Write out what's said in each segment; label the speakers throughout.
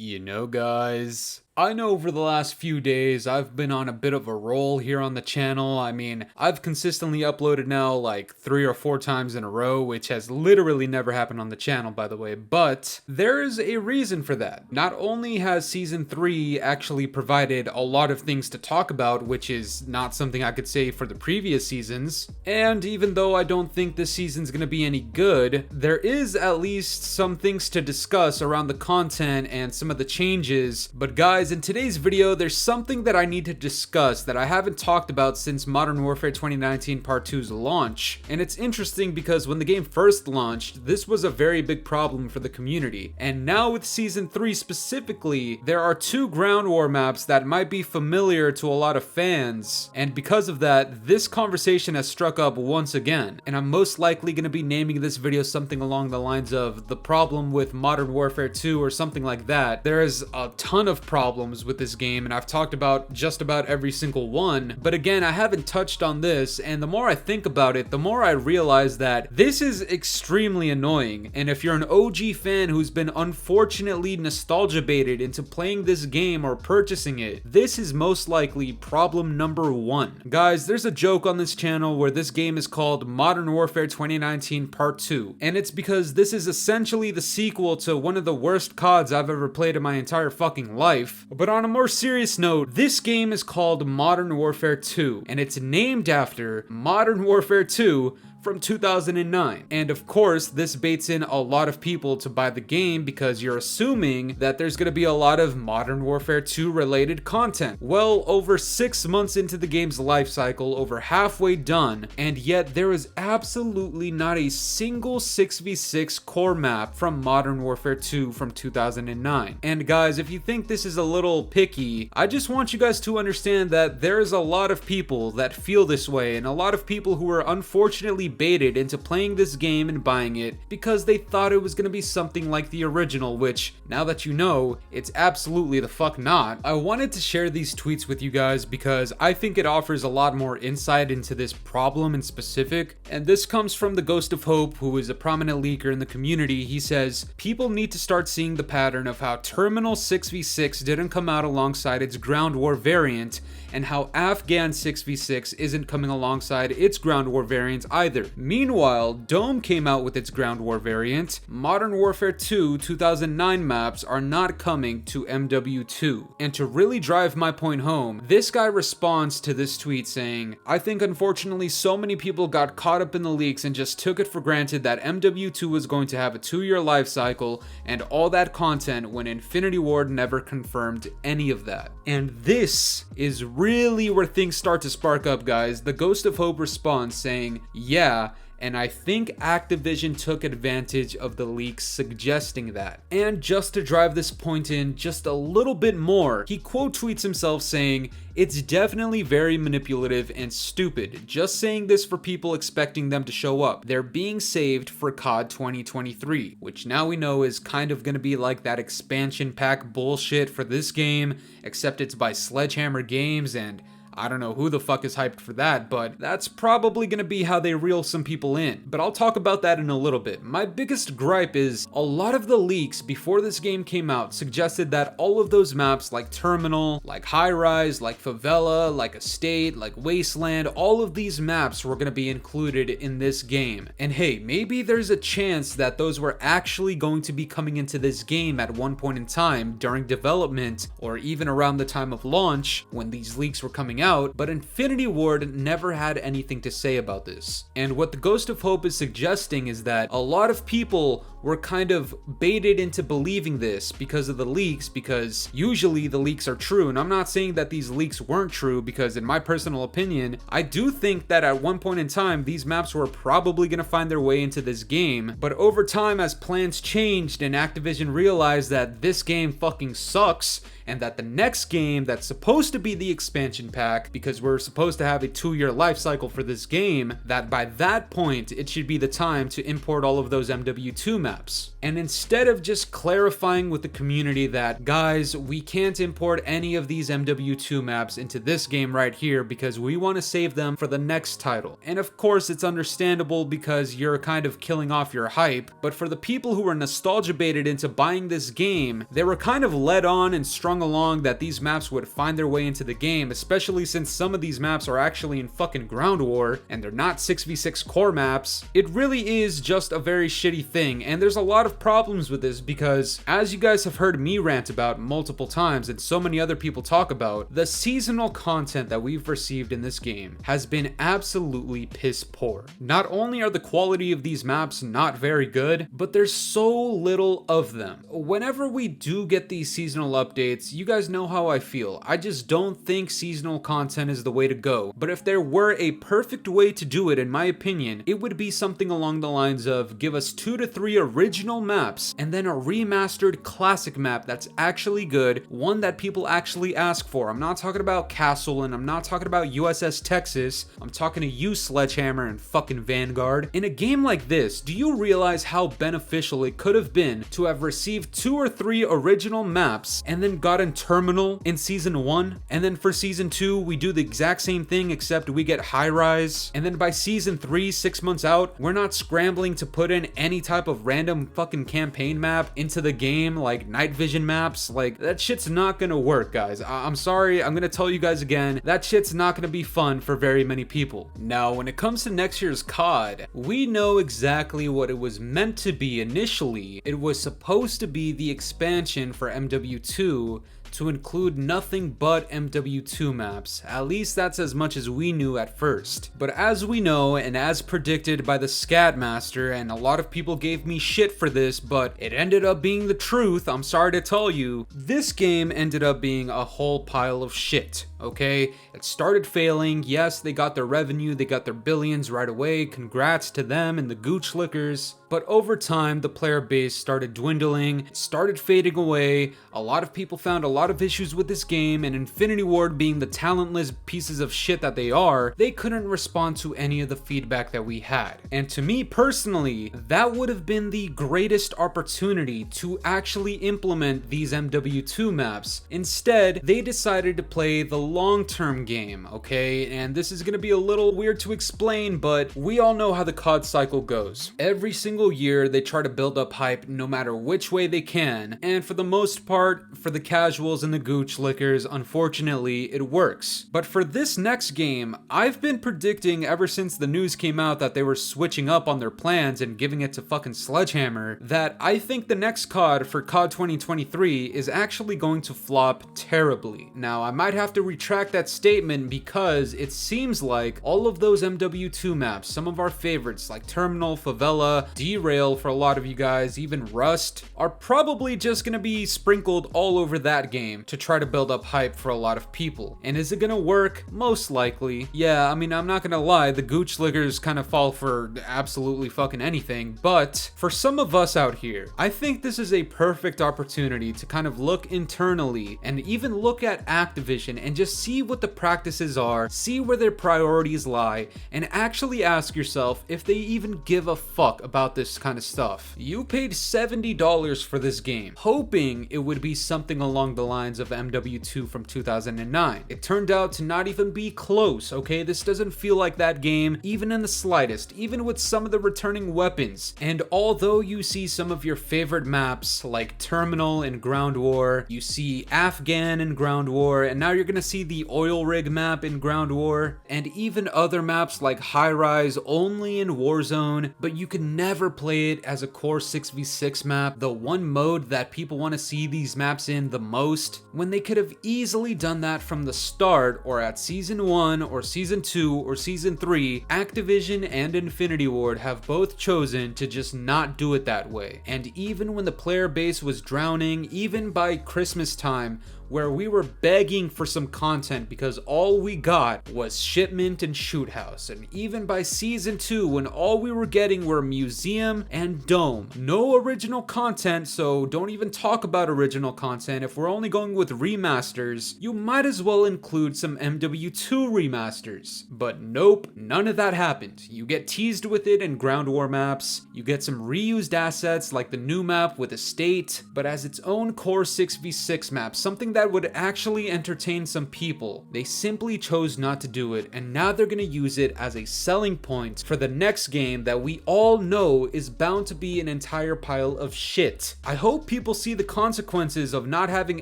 Speaker 1: You know, guys, I know over the last few days I've been on a bit of a roll here on the channel. I mean, I've consistently uploaded now like 3 or 4 times in a row, which has literally never happened on the channel, by the way, but there is a reason for that. Not only has Season 3 actually provided a lot of things to talk about, which is not something I could say for the previous seasons, and even though I don't think this season's gonna be any good, there is at least some things to discuss around the content and some of the changes. But guys, in today's video, there's something that I need to discuss that I haven't talked about since Modern Warfare 2019 Part 2's launch. And it's interesting because when the game first launched, this was a very big problem for the community. And now with Season 3 specifically, there are 2 ground war maps that might be familiar to a lot of fans. And because of that, this conversation has struck up once again. And I'm most likely going to be naming this video something along the lines of the problem with Modern Warfare 2 or something like that. There is a ton of problems with this game, and I've talked about just about every single one, but again, I haven't touched on this, and the more I think about it, the more I realize that this is extremely annoying. And if you're an OG fan who's been unfortunately nostalgia baited into playing this game or purchasing it, this is most likely problem number 1. Guys, there's a joke on this channel where this game is called Modern Warfare 2019 Part 2, and it's because this is essentially the sequel to one of the worst CODs I've ever played in my entire fucking life. But on a more serious note, this game is called Modern Warfare 2, and it's named after Modern Warfare 2 from 2009. And of course, this baits in a lot of people to buy the game because you're assuming that there's gonna be a lot of Modern Warfare 2 related content. Well, over 6 months into the game's life cycle, over halfway done, and yet there is absolutely not a single 6v6 core map from Modern Warfare 2 from 2009. And guys, if you think this is a little picky, I just want you guys to understand that there is a lot of people that feel this way, and a lot of people who are unfortunately baited into playing this game and buying it because they thought it was going to be something like the original, which, now that you know, it's absolutely the fuck not. I wanted to share these tweets with you guys because I think it offers a lot more insight into this problem in specific, and this comes from the Ghost of Hope, who is a prominent leaker in the community. He says, people need to start seeing the pattern of how Terminal 6v6 didn't come out alongside its ground war variant, and how AFGHAN 6v6 isn't coming alongside its ground war variant either. Meanwhile, Dome came out with its ground war variant. Modern Warfare 2 2009 maps are not coming to MW2. And to really drive my point home, this guy responds to this tweet saying, I think unfortunately so many people got caught up in the leaks and just took it for granted that MW2 was going to have a 2-year life cycle and all that content when Infinity Ward never confirmed any of that. And this is really where things start to spark up, guys. The Ghost of Hope responds saying, yeah, and I think Activision took advantage of the leaks suggesting that. And just to drive this point in just a little bit more, he quote tweets himself saying, it's definitely very manipulative and stupid, just saying this for people expecting them to show up. They're being saved for COD 2023, which now we know is kind of gonna be like that expansion pack bullshit for this game, except it's by Sledgehammer Games, and I don't know who the fuck is hyped for that, but that's probably gonna be how they reel some people in. But I'll talk about that in a little bit. My biggest gripe is a lot of the leaks before this game came out suggested that all of those maps like Terminal, like HIGHRISE, like Favela, like Estate, like Wasteland, all of these maps were gonna be included in this game. And hey, maybe there's a chance that those were actually going to be coming into this game at one point in time during development or even around the time of launch when these leaks were coming out, but Infinity Ward never had anything to say about this. And what the Ghost of Hope is suggesting is that a lot of people were kind of baited into believing this because of the leaks, because usually the leaks are true. And I'm not saying that these leaks weren't true, because in my personal opinion, I do think that at one point in time, these maps were probably going to find their way into this game. But over time, as plans changed and Activision realized that this game fucking sucks, and that the next game that's supposed to be the expansion pack, because we're supposed to have a 2-year life cycle for this game, that by that point, it should be the time to import all of those MW2 maps. maps. And instead of just clarifying with the community that, guys, we can't import any of these MW2 maps into this game right here because we want to save them for the next title. And of course, it's understandable because you're kind of killing off your hype, but for the people who were nostalgia baited into buying this game, they were kind of led on and strung along that these maps would find their way into the game, especially since some of these maps are actually in fucking Ground War and they're not 6v6 core maps. It really is just a very shitty thing, and there's a lot of problems with this because, as you guys have heard me rant about multiple times and so many other people talk about, the seasonal content that we've received in this game has been absolutely piss poor. Not only are the quality of these maps not very good, but there's so little of them. Whenever we do get these seasonal updates, you guys know how I feel. I just don't think seasonal content is the way to go. But if there were a perfect way to do it, in my opinion, it would be something along the lines of give us 2 to 3 original maps and then a remastered classic map that's actually good, one that people actually ask for. I'm not talking about Castle and I'm not talking about USS Texas. I'm talking to you, Sledgehammer and fucking Vanguard. In a game like this, do you realize how beneficial it could have been to have received 2 or 3 original maps and then gotten Terminal in Season 1? And then for Season 2, we do the exact same thing except we get HIGHRISE. And then by Season 3, 6 months out, we're not scrambling to put in any type of random fucking campaign map into the game like night vision maps. Like, that shit's not gonna work, guys. I'm sorry, I'm gonna tell you guys again, that shit's not gonna be fun for very many people. Now, when it comes to next year's COD, we know exactly what it was meant to be initially. It was supposed to be the expansion for MW2 to include nothing but MW2 maps. At least that's as much as we knew at first. But as we know, and as predicted by the Scatmaster, and a lot of people gave me shit for this, but it ended up being the truth, I'm sorry to tell you, this game ended up being a whole pile of shit. Okay, it started failing. Yes, they got their revenue, they got their billions right away. Congrats to them and the Gooch Lickers. But over time, the player base started dwindling, started fading away. A lot of people found a lot of issues with this game, and Infinity Ward, being the talentless pieces of shit that they are, they couldn't respond to any of the feedback that we had. And to me personally, that would have been the greatest opportunity to actually implement these MW2 maps. Instead, they decided to play the long-term game, okay? And this is gonna be a little weird to explain, but we all know how the COD cycle goes. Every single year, they try to build up hype no matter which way they can, and for the most part, for the casuals and the Gooch Lickers, unfortunately, it works. But for this next game, I've been predicting ever since the news came out that they were switching up on their plans and giving it to fucking Sledgehammer, that I think the next COD for COD 2023 is actually going to flop terribly. Now, I might have to retract that statement because it seems like all of those MW2 maps, some of our favorites like Terminal, Favela, Derail for a lot of you guys, even Rust, are probably just gonna be sprinkled all over that game to try to build up hype for a lot of people. And is it gonna work? Most likely. Yeah, I mean, I'm not gonna lie, the Gooch Lickers kind of fall for absolutely fucking anything, but for some of us out here, I think this is a perfect opportunity to kind of look internally and even look at Activision and just see what the practices are, see where their priorities lie, and actually ask yourself if they even give a fuck about this kind of stuff. You paid $70 for this game, hoping it would be something along the lines of MW2 from 2009. It turned out to not even be close, okay? This doesn't feel like that game, even in the slightest, even with some of the returning weapons. And although you see some of your favorite maps, like Terminal in Ground War, you see AFGHAN in Ground War, and now you're gonna see the oil rig map in Ground War, and even other maps like HIGHRISE only in Warzone, but you can never play it as a core 6v6 map, the one mode that people want to see these maps in the most, when they could have easily done that from the start or at Season 1 or Season 2 or Season 3. Activision and Infinity Ward have both chosen to just not do it that way. And even when the player base was drowning, even by Christmas time, where we were begging for some content because all we got was Shipment and Shoot House. And even by season 2, when all we were getting were Museum and Dome, no original content, so don't even talk about original content. If we're only going with remasters, you might as well include some MW2 remasters. But nope, none of that happened. You get teased with it in ground war maps, you get some reused assets like the new map with Estate, but as its own core 6v6 map, something that would actually entertain some people. They simply chose not to do it, and now they're gonna use it as a selling point for the next game that we all know is bound to be an entire pile of shit. I hope people see the consequences of not having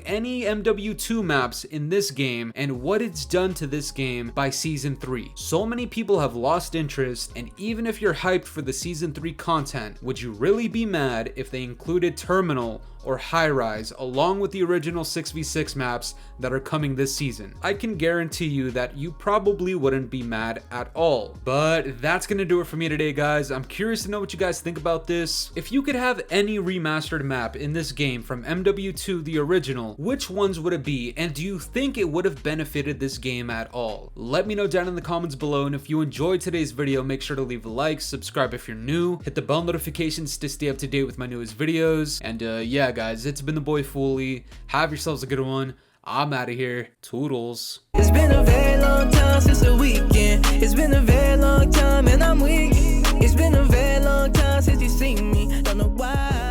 Speaker 1: any MW2 maps in this game and what it's done to this game by season 3. So many people have lost interest, and even if you're hyped for the season 3 content, would you really be mad if they included Terminal or HIGHRISE along with the original 6v6 maps that are coming this season? I can guarantee you that you probably wouldn't be mad at all. But that's gonna do it for me today, guys. I'm curious to know what you guys think about this. If you could have any remastered map in this game from MW2 the original, which ones would it be, and do you think it would have benefited this game at all? Let me know down in the comments below, and if you enjoyed today's video, make sure to leave a like, subscribe if you're new, hit the bell notifications to stay up to date with my newest videos, and yeah guys, it's been the boy Fooly. Have yourselves a good one. I'm out of here. Toodles.
Speaker 2: It's been a very long time since the weekend. It's been a very long time and I'm weak. It's been a very long time since you seen me. Don't know why.